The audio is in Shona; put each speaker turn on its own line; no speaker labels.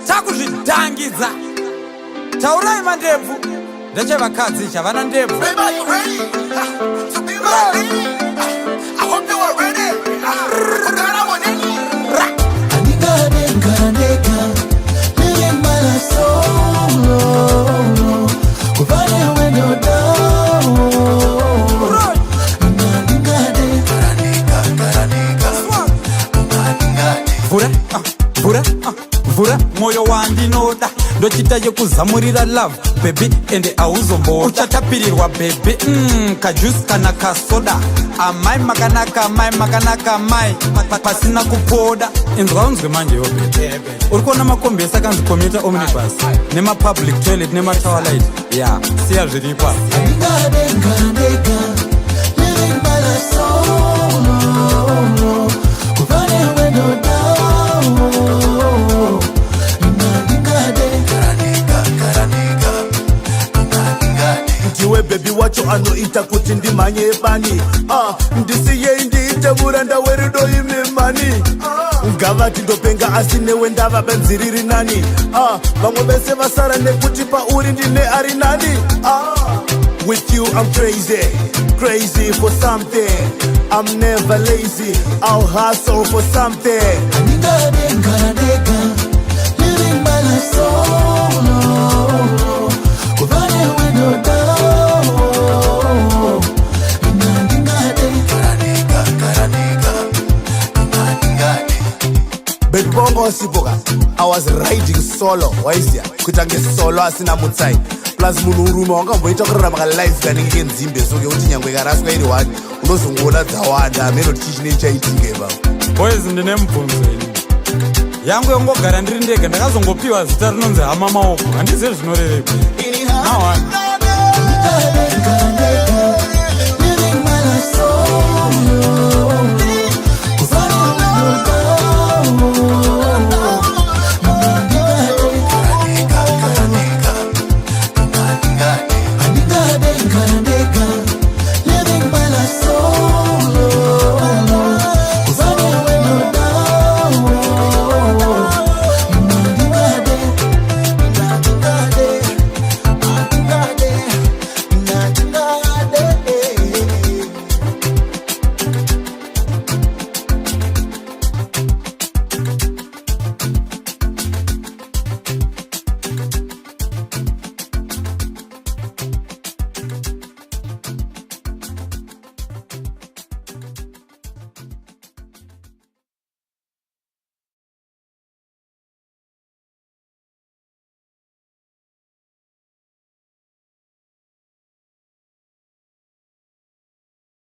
takuzvidhangidza taurai mandebvu ndechevakadzi chavana ndebvu. Vura moyo wandinoda ndochita yekuzamurira love baby ende auzomboda uchatapirirwa baby kajuice kana kasoda amai makanaka mai pasina kupoda. Inzwa unzwe manje yo baby uri kuona makombesi akanzi commuter omnibus nemapublic toilet nematowerlight ya siya zviripa.
Ndiwe baby wacho anoita kuti ndimhanye bani ndisiyei ndiite muranda werudo ime mani ngavati ndopenga asi newe ndava benziriri nani vamwe vese vasara nekuti pauri ndine ari nani. With you I'm crazy for something. I'm never lazy, I'll hustle for something. Living by my soul. Baby bongo sipoka, I was riding solo. Waisia, kutange solo asina mutsai. Plus munurume wangamboita kurarama life kanenge nzimbe soke kuti nyangwe karaswa iri wani unozongoona dzawanda ameno tichine chaitinge baba.
Boys ndine mubvunzo ini. Yangu yongogara ndiri ndega ndakazongopiwa zita rinonzi hama maoko. Handizivi zvinorerekwa.
Living my soul.